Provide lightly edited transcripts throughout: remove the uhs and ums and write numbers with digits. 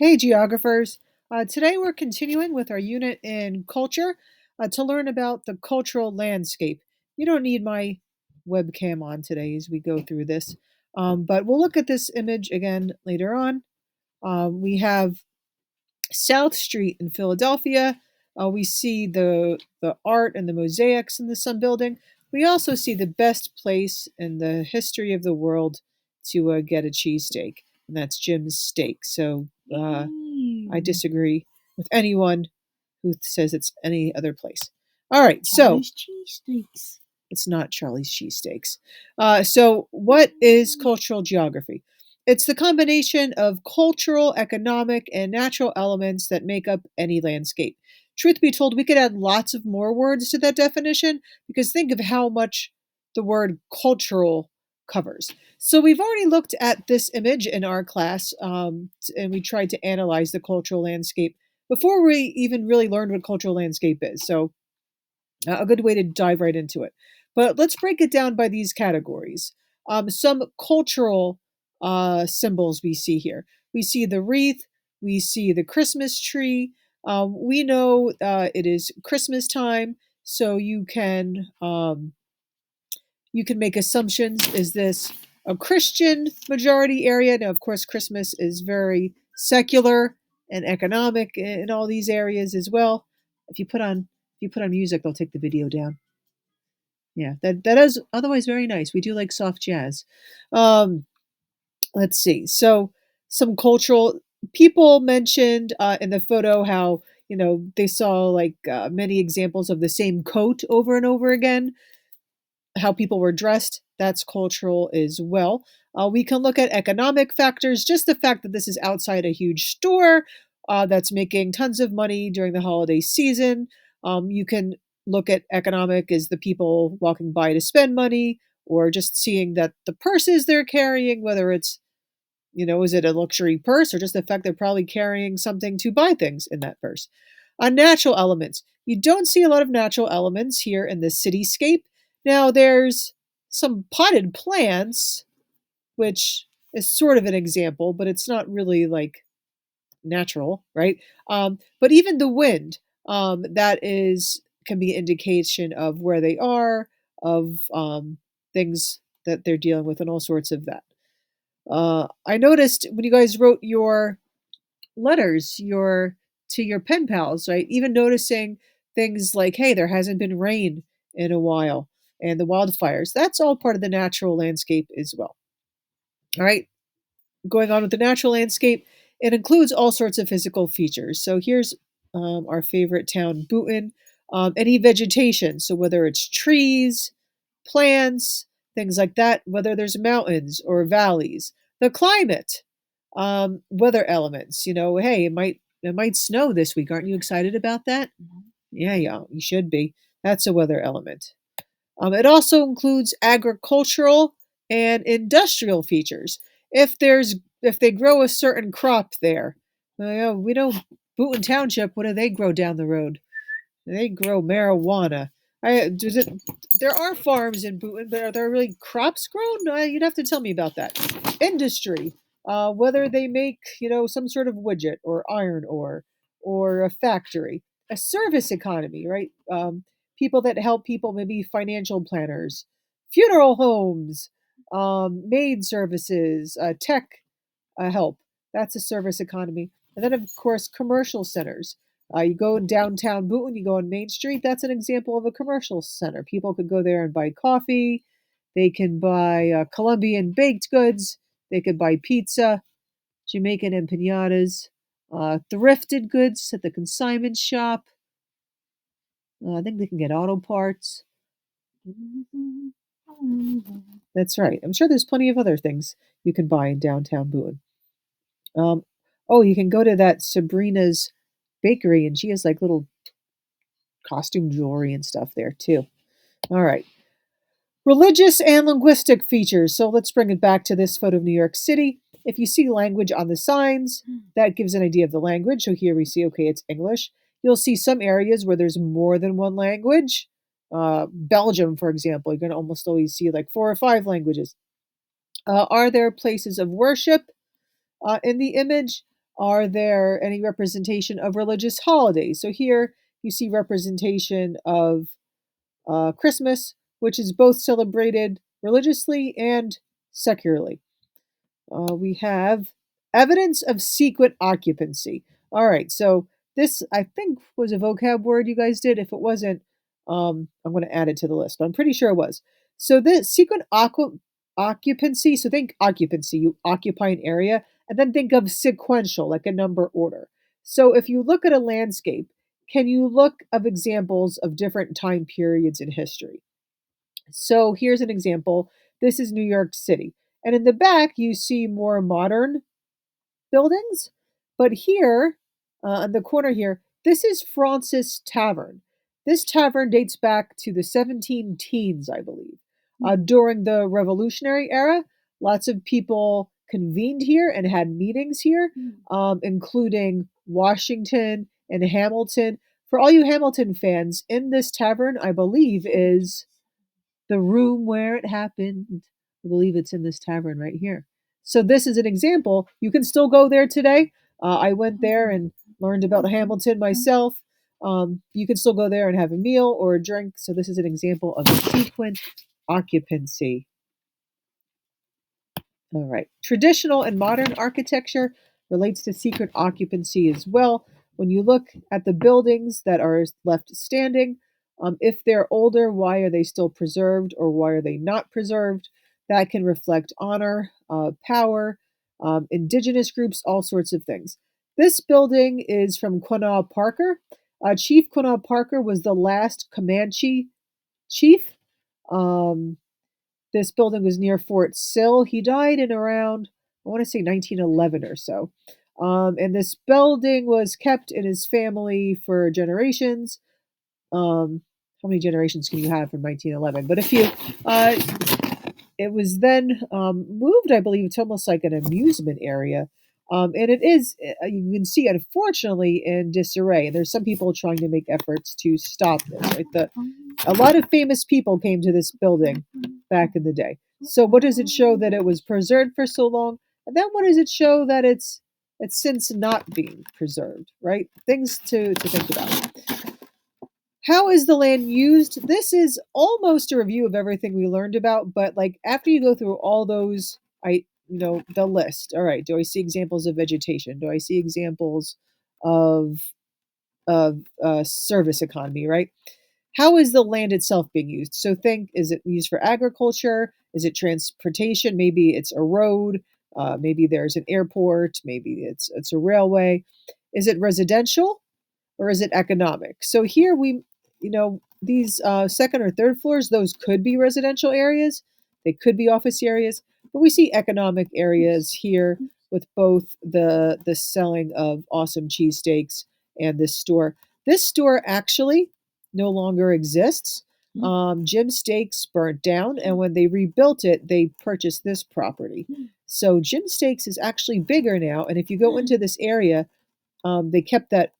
Hey, geographers. Today we're continuing with our unit in culture to learn about the cultural landscape. You don't need my webcam on today as we go through this, but we'll look at this image again later on. We have South Street in Philadelphia. We see the art and the mosaics in the Sun Building. We also see the best place in the history of the world to get a cheesesteak, and that's Jim's Steak. So I disagree with anyone who says it's any other place. All right, so Charlie's cheesesteaks. it's not Charlie's Cheesesteaks. So, what is cultural geography? It's the combination of cultural, economic, and natural elements that make up any landscape. Truth be told, we could add lots of more words to that definition because think of how much the word cultural covers. So, we've already looked at this image in our class and we tried to analyze the cultural landscape before we even really learned what cultural landscape is. So, a good way to dive right into it. But let's break it down by these categories. Some cultural symbols we see here. We see the wreath. We see the Christmas tree. We know it is Christmas time, so you can make assumptions. Is this a Christian majority area? Now, of course, Christmas is very secular and economic in all these areas as well. If you put on music, they'll take the video down. Yeah, that is otherwise very nice. We do like soft jazz. Um, let's see. So some cultural people mentioned in the photo how they saw like many examples of the same coat over and over again. How people were dressed, that's cultural as well. We can look at economic factors, just the fact that this is outside a huge store that's making tons of money during the holiday season. You can look at economic as the people walking by to spend money, or just seeing that the purses they're carrying, whether it's, is it a luxury purse or just the fact they're probably carrying something to buy things in that purse. On natural elements, you don't see a lot of natural elements here in the cityscape. Now, there's some potted plants, which is sort of an example, but it's not really like natural, right? But even the wind, that is can be an indication of where they are, of things that they're dealing with, and all sorts of that. I noticed when you guys wrote your letters, your to your pen pals, right? Even noticing things like, hey, there hasn't been rain in a while, and the wildfires. That's all part of the natural landscape as well. All right, going on with the natural landscape, it includes all sorts of physical features. So here's our favorite town, Bhutan. Any vegetation, so whether it's trees, plants, things like that, whether there's mountains or valleys, the climate, weather elements. Hey, it might snow this week. Aren't you excited about that? Yeah, yeah, you should be. That's a weather element. It also includes agricultural and industrial features. If they grow a certain crop there, we know Bhutan Township. What do they grow down the road? They grow marijuana. Does it? There are farms in Bhutan, but are there really crops grown? You'd have to tell me about that. Industry, whether they make some sort of widget or iron ore or a factory. A service economy, right? People that help people, maybe financial planners, funeral homes, maid services, tech help. That's a service economy. And then, of course, commercial centers. You go in downtown Bhutan, you go on Main Street, that's an example of a commercial center. People could go there and buy coffee. They can buy Colombian baked goods. They could buy pizza, Jamaican empanadas, thrifted goods at the consignment shop. I think they can get auto parts. That's right. I'm sure there's plenty of other things you can buy in downtown Bhutan. Um, oh, you can go to that Sabrina's bakery, and she has like little costume jewelry and stuff there too. All right. Religious and linguistic features. So let's bring it back to this photo of New York City. If you see language on the signs, that gives an idea of the language. So here we see, okay, it's English. You'll see some areas where there's more than one language. Belgium, for example, you're going to almost always see like 4 or 5 languages. Are there places of worship in the image? Are there any representation of religious holidays? So here you see representation of Christmas, which is both celebrated religiously and secularly. We have evidence of secret occupancy. All right, so this I think was a vocab word you guys did. If it wasn't, I'm going to add it to the list. But I'm pretty sure it was. So this occupancy. So think occupancy. You occupy an area, and then think of sequential, like a number order. So if you look at a landscape, can you look of examples of different time periods in history? So here's an example. This is New York City. And in the back, you see more modern buildings. But here, on the corner here, this is Francis Tavern. This tavern dates back to the 17 teens, I believe. During the Revolutionary era, lots of people convened here and had meetings here, including Washington and Hamilton. For all you Hamilton fans, in this tavern, I believe, is the room where it happened. I believe it's in this tavern right here. So this is an example. You can still go there today. I went there and learned about Hamilton myself. You can still go there and have a meal or a drink. So this is an example of sequent occupancy. All right. Traditional and modern architecture relates to secret occupancy as well. When you look at the buildings that are left standing, if they're older, why are they still preserved or why are they not preserved? That can reflect honor, power, indigenous groups, all sorts of things. This building is from Quinault Parker. Chief Quinault Parker was the last Comanche chief. Um, this building was near Fort Sill. He died in around, I want to say 1911 or so. And this building was kept in his family for generations. How many generations can you have from 1911? But if you, it was then moved, I believe, to almost like an amusement area. And it is, you can see, unfortunately, in disarray. And there's some people trying to make efforts to stop this. Right? A lot of famous people came to this building back in the day. So what does it show that it was preserved for so long? And then what does it show that it's since not being preserved, right? Things to think about. How is the land used? This is almost a review of everything we learned about, but like after you go through all those, the list. All right, do I see examples of vegetation? Do I see examples of service economy? Right? How is the land itself being used? So think: is it used for agriculture? Is it transportation? Maybe it's a road. Maybe there's an airport. Maybe it's a railway. Is it residential? Or is it economic? So here these second or third floors, those could be residential areas. They could be office areas, but we see economic areas here with both the selling of awesome cheesesteaks and this store. This store actually no longer exists. Jim Steaks burnt down, and when they rebuilt it, they purchased this property. So Jim Steaks is actually bigger now, and if you go into this area, they kept that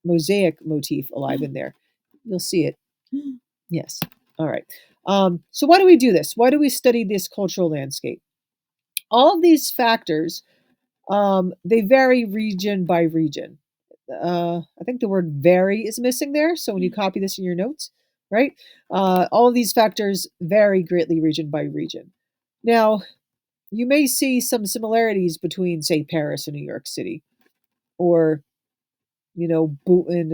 mosaic motif alive in there. You'll see it. Yes. All right. So why do we do this? Why do we study this cultural landscape? All of these factors, they vary region by region. I think the word vary is missing there. So when you copy this in your notes, right? All of these factors vary greatly region by region. Now, you may see some similarities between, say, Paris and New York City, or Bhutan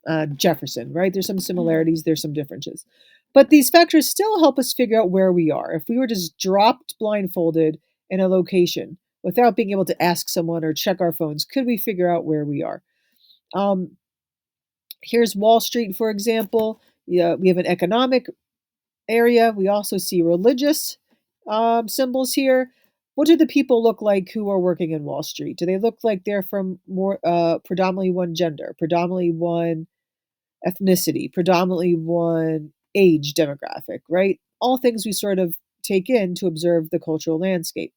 and Jefferson, right? There's some similarities, there's some differences. But these factors still help us figure out where we are. If we were just dropped blindfolded in a location without being able to ask someone or check our phones, could we figure out where we are? Here's Wall Street, for example. Yeah, we have an economic area. We also see religious symbols here. What do the people look like who are working in Wall Street? Do they look like they're from more predominantly one gender, predominantly one ethnicity, predominantly one age demographic, right? All things we sort of take in to observe the cultural landscape.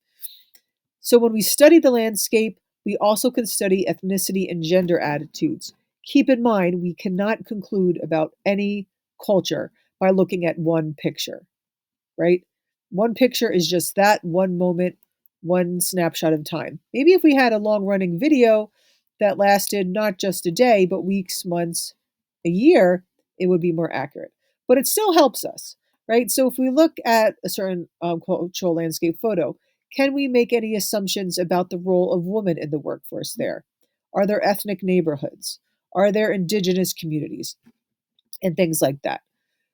So when we study the landscape, we also can study ethnicity and gender attitudes. Keep in mind, we cannot conclude about any culture by looking at one picture, right? One picture is just that one moment, one snapshot of time. Maybe if we had a long running video that lasted not just a day, but weeks, months, a year, it would be more accurate. But it still helps us, right? So if we look at a certain cultural landscape photo, can we make any assumptions about the role of women in the workforce there? Are there ethnic neighborhoods? Are there indigenous communities? And things like that.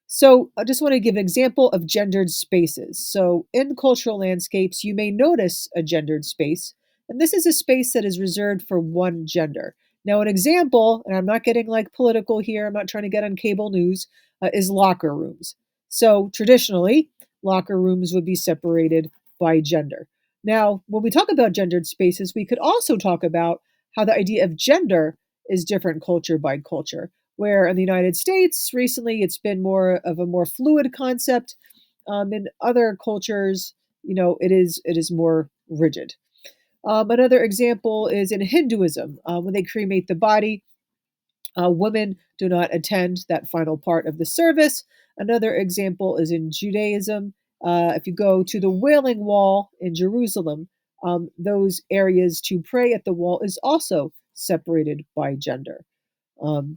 So I just want to give an example of gendered spaces. So in cultural landscapes, you may notice a gendered space, and this is a space that is reserved for one gender. Now, an example, and I'm not getting like political here, I'm not trying to get on cable news, is locker rooms. So traditionally, locker rooms would be separated by gender. Now, when we talk about gendered spaces, we could also talk about how the idea of gender is different culture by culture where in the United States recently it's been more of a more fluid concept. In other cultures, it is more rigid. Another example is in Hinduism, when they cremate the body, women do not attend that final part of the service. Another example is in Judaism. If you go to the Wailing Wall in Jerusalem, those areas to pray at the wall is also separated by gender. Um,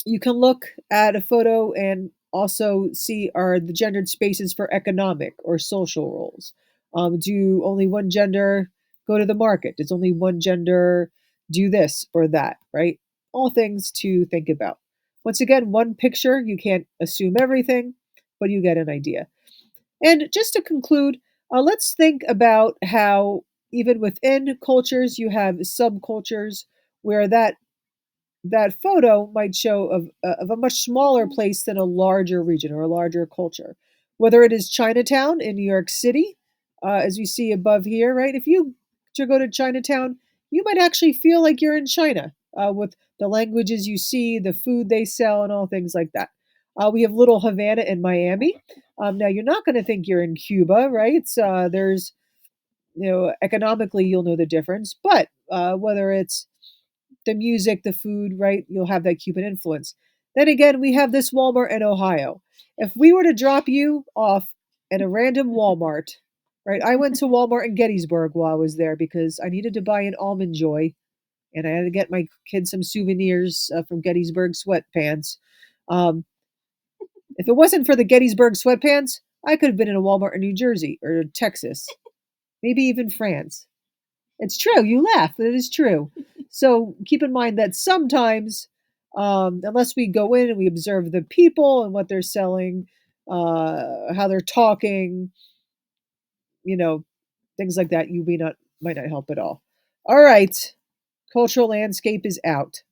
you can look at a photo and also see are the gendered spaces for economic or social roles. Do only one gender go to the market? Does only one gender do this or that, right? All things to think about. Once again, one picture, you can't assume everything, but you get an idea. And just to conclude, let's think about how even within cultures, you have subcultures where that photo might show of a much smaller place than a larger region or a larger culture. Whether it is Chinatown in New York City, as you see above here, right? If you to go to Chinatown, you might actually feel like you're in China with the languages you see, the food they sell, and all things like that. We have Little Havana in Miami. Now you're not going to think you're in Cuba, right? There's economically you'll know the difference, but whether it's the music, the food, right? You'll have that Cuban influence. Then again, we have this Walmart in Ohio. If we were to drop you off at a random Walmart, right? I went to Walmart in Gettysburg while I was there because I needed to buy an almond joy and I had to get my kids some souvenirs from Gettysburg sweatpants. Um, if it wasn't for the Gettysburg sweatpants, I could have been in a Walmart in New Jersey or Texas, maybe even France. It's true. You laugh, but it is true. So keep in mind that sometimes, unless we go in and we observe the people and what they're selling, how they're talking, you know, things like that, you may not might not help at all. All right, cultural landscape is out.